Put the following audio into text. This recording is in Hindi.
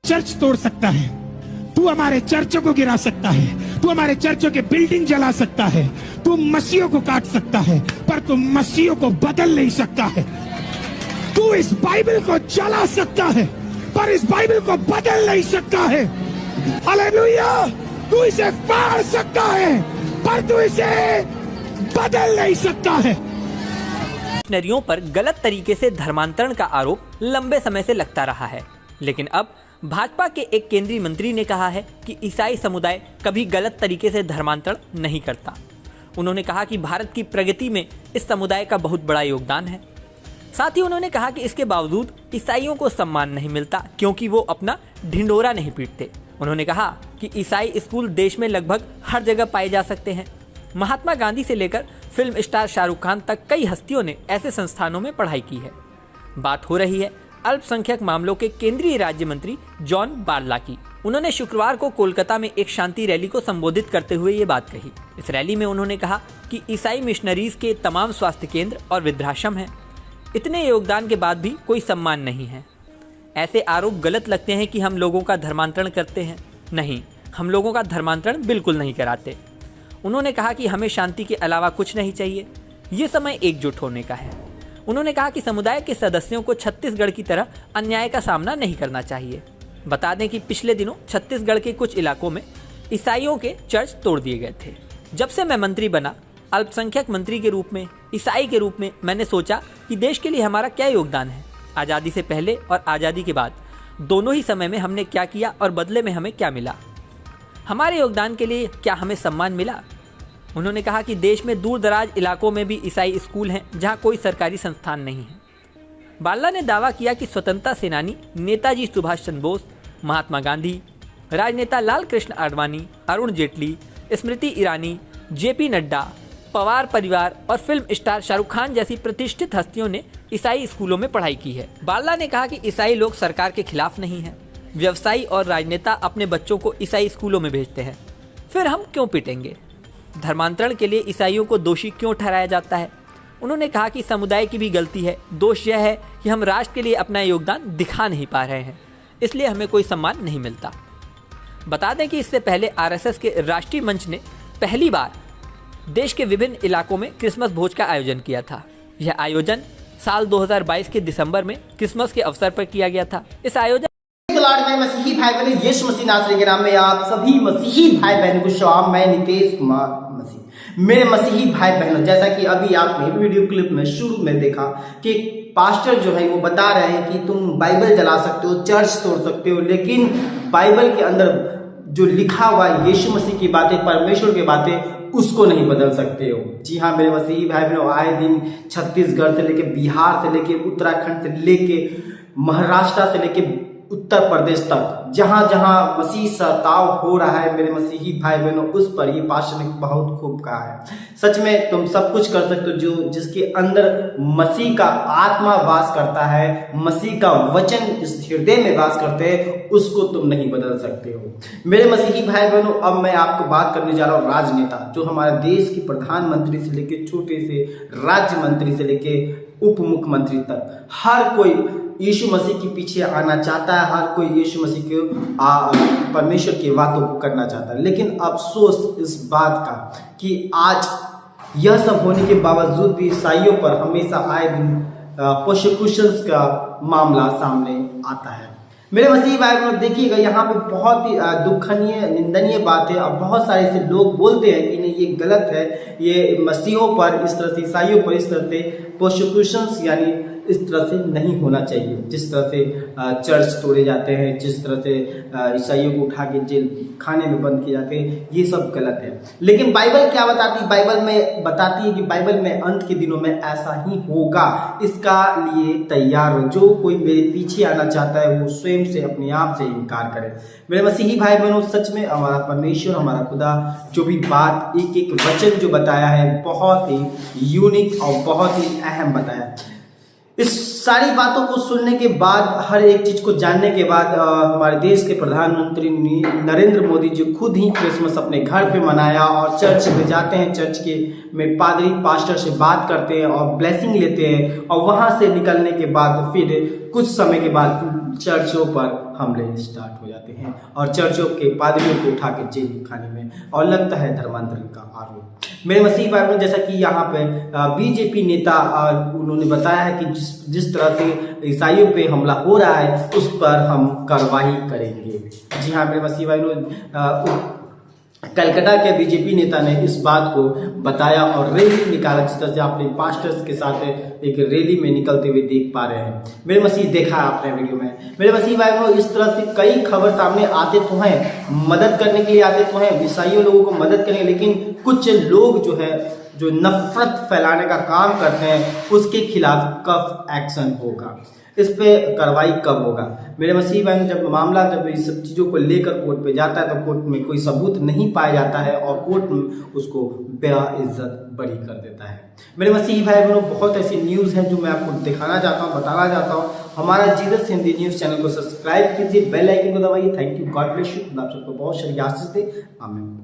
चर्च तोड़ सकता है, तू हमारे चर्चों को गिरा सकता है, तू हमारे चर्चों के बिल्डिंग जला सकता है, तू मसीहों को काट सकता है, पर तू मसीहों को बदल नहीं सकता है। तू इस बाइबल को जला सकता है, पर इस बाइबल को बदल नहीं सकता है। हालेलुया। तू इसे फाड़ सकता है, पर तू इसे बदल नहीं सकता है। मिशनरियों पर गलत तरीके से धर्मांतरण का आरोप लंबे समय से लगता रहा है, लेकिन अब भाजपा के एक केंद्रीय मंत्री ने कहा है कि ईसाई समुदाय कभी गलत तरीके से धर्मांतरण नहीं करता। उन्होंने कहा कि भारत की प्रगति में इस समुदाय का बहुत बड़ा योगदान है। साथ ही उन्होंने कहा कि इसके बावजूद ईसाइयों को सम्मान नहीं मिलता क्योंकि वो अपना ढिंढोरा नहीं पीटते। उन्होंने कहा कि ईसाई स्कूल देश में लगभग हर जगह पाए जा सकते हैं। महात्मा गांधी से लेकर फिल्म स्टार शाहरुख खान तक कई हस्तियों ने ऐसे संस्थानों में पढ़ाई की है। बात हो रही है अल्पसंख्यक मामलों के केंद्रीय राज्य मंत्री जॉन बारला की। उन्होंने शुक्रवार को कोलकाता में एक शांति रैली को संबोधित करते हुए ये बात कही। इस रैली में उन्होंने कहा कि ईसाई मिशनरीज के तमाम स्वास्थ्य केंद्र और वृद्धाश्रम हैं, इतने योगदान के बाद भी कोई सम्मान नहीं है। ऐसे आरोप गलत लगते हैं कि हम लोगों का धर्मांतरण करते हैं। नहीं, हम लोगों का धर्मांतरण बिल्कुल नहीं कराते। उन्होंने कहा कि हमें शांति के अलावा कुछ नहीं चाहिए, ये समय एकजुट होने का है। उन्होंने कहा कि समुदाय के सदस्यों को छत्तीसगढ़ की तरह अन्याय का सामना नहीं करना चाहिए। बता दें कि पिछले दिनों छत्तीसगढ़ के कुछ इलाकों में ईसाइयों के चर्च तोड़ दिए गए थे। जब से मैं मंत्री बना, अल्पसंख्यक मंत्री के रूप में, ईसाई के रूप में, मैंने सोचा कि देश के लिए हमारा क्या योगदान है। आज़ादी से पहले और आज़ादी के बाद दोनों ही समय में हमने क्या किया और बदले में हमें क्या मिला। हमारे योगदान के लिए क्या हमें सम्मान मिला। उन्होंने कहा कि देश में दूर दराज इलाकों में भी ईसाई स्कूल हैं जहां कोई सरकारी संस्थान नहीं है। बारला ने दावा किया कि स्वतंत्रता सेनानी नेताजी सुभाष चंद्र बोस, महात्मा गांधी, राजनेता लाल कृष्ण आडवाणी, अरुण जेटली, स्मृति ईरानी, जेपी नड्डा, पवार परिवार और फिल्म स्टार शाहरुख खान जैसी प्रतिष्ठित हस्तियों ने ईसाई स्कूलों में पढ़ाई की है। बारला ने कहा कि ईसाई लोग सरकार के खिलाफ नहीं हैं। व्यवसायी और राजनेता अपने बच्चों को ईसाई स्कूलों में भेजते हैं, फिर हम क्यों पिटेंगे। धर्मांतरण के लिए ईसाइयों को दोषी क्यों ठहराया जाता है। उन्होंने कहा कि समुदाय की भी गलती है। दोष यह है कि हम राष्ट्र के लिए अपना योगदान दिखा नहीं पा रहे हैं, इसलिए हमें कोई सम्मान नहीं मिलता। बता दें कि इससे पहले आरएसएस के राष्ट्रीय मंच ने पहली बार देश के विभिन्न इलाकों में क्रिसमस भोज का आयोजन किया था। यह आयोजन साल 2022 के दिसंबर में क्रिसमस के अवसर पर किया गया था। इस आयोजन में मसीही भाई बहनों, यीशु मसीह नासरी के नाम में आप सभी मसीही भाई बहनों को सलाम। मैं नितेश कुमार मसीह। मेरे मसीही भाई बहनों, जैसा कि अभी आपने वीडियो क्लिप में शुरू में देखा कि पास्टर जो है वो बता रहे हैं कि तुम बाइबल जला सकते हो, चर्च तोड़ सकते हो, लेकिन बाइबल के अंदर जो लिखा हुआ यीशु मसीह की बातें, परमेश्वर की बातें, उसको नहीं बदल सकते हो। जी हाँ मेरे मसीही भाई बहनों, आए दिन छत्तीसगढ़ से लेके, बिहार से लेके, उत्तराखंड से लेके, महाराष्ट्र से लेके उत्तर प्रदेश तक जहां जहां मसीह सताव हो रहा है मेरे मसीही भाई बहनों, उस पर ये पास्टर ने बहुत खूब कहा है। सच में तुम सब कुछ कर सकते हो जो जिसके अंदर मसीह का आत्मा वास करता है, मसीह का वचन इस हृदय में वास करते हैं, उसको तुम नहीं बदल सकते हो। मेरे मसीही भाई बहनों, अब मैं आपको बात करने जा रहा हूँ राजनेता, जो हमारे देश की प्रधानमंत्री से लेके छोटे से राज्य मंत्री से लेके उप मुख्यमंत्री तक हर कोई यीशु मसीह के पीछे आना चाहता है। हर कोई यीशु मसीह के परमेश्वर की बातों को करना चाहता है, लेकिन अफसोस इस बात का कि आज यह सब होने के बावजूद भी ईसाइयों पर हमेशा आए दिन प्रोसिक्यूशंस का मामला सामने आता है। मेरे मसीह भाई बहनों, देखिएगा यहाँ पे बहुत ही दुखनीय, निंदनीय बात है। और बहुत सारे ऐसे लोग बोलते हैं कि नहीं ये गलत है, ये मसीहों पर इस तरह से, ईसाइयों पर इस तरह से प्रोसिक्यूशंस यानी इस तरह से नहीं होना चाहिए। जिस तरह से चर्च तोड़े जाते हैं, जिस तरह से ईसाइयों को उठा के जेल खाने में बंद किए जाते हैं, ये सब गलत है। लेकिन बाइबल क्या बताती है? बाइबल में बताती है कि बाइबल में अंत के दिनों में ऐसा ही होगा, इसका लिए तैयार हो। जो कोई मेरे पीछे आना चाहता है वो स्वयं से, अपने आप से इनकार करे। मेरे मसीही भाई बहनों, सच में हमारा परमेश्वर, हमारा खुदा जो भी बात, एक एक वचन जो बताया है, बहुत ही यूनिक और बहुत ही अहम बताया। इस सारी बातों को सुनने के बाद, हर एक चीज को जानने के बाद, हमारे देश के प्रधानमंत्री नरेंद्र मोदी जी खुद ही क्रिसमस अपने घर पे मनाया और चर्च में जाते हैं। चर्च के में पादरी पास्टर से बात करते हैं और ब्लेसिंग लेते हैं, और वहां से निकलने के बाद फिर कुछ समय के बाद चर्चों पर हमले स्टार्ट हो जाते हैं और चर्चों के पादरियों को उठा के जेल खाने में और लगता है धर्मांतरण का आरोप। मेरे मसीह भाई बहनों, जैसा कि यहाँ पे बीजेपी नेता उन्होंने बताया है कि जिस तरह से ईसाइयों पे हमला हो रहा है उस पर हम कार्रवाई करेंगे। जी हाँ मेरे मसीह भाई बहनों, कलकत्ता के बीजेपी नेता ने इस बात को बताया और रैली निकाला, जिस तरह से आपने पास्टर्स के साथ एक रैली में निकलते हुए देख पा रहे हैं। मेरे मसीह देखा आपने वीडियो में। मेरे मसीह भाई बहनों, इस तरह से कई खबर सामने आते तो हैं, मदद करने के लिए आते तो हैं, ईसाइयों लोगों को मदद करने, लेकिन कुछ लोग जो है जो नफरत फैलाने का काम करते हैं उसके खिलाफ कब एक्शन होगा, इस पे कार्रवाई कब होगा। मेरे मसीह भाई, जब मामला जब इस सब चीज़ों को लेकर कोर्ट पे जाता है तो कोर्ट में कोई सबूत नहीं पाया जाता है और कोर्ट उसको बेइज्जत बरी कर देता है। मेरे मसीह भाई बहनों, बहुत ऐसी न्यूज़ है जो मैं आपको दिखाना चाहता हूँ, बताना चाहता हूँ। हमारा जीसस हिंदी न्यूज़ चैनल को सब्सक्राइब कीजिए, बेल आइकन को दबाइए। Thank you, God bless you. आप सबको बहुत सारी आशीष दे। आमीन।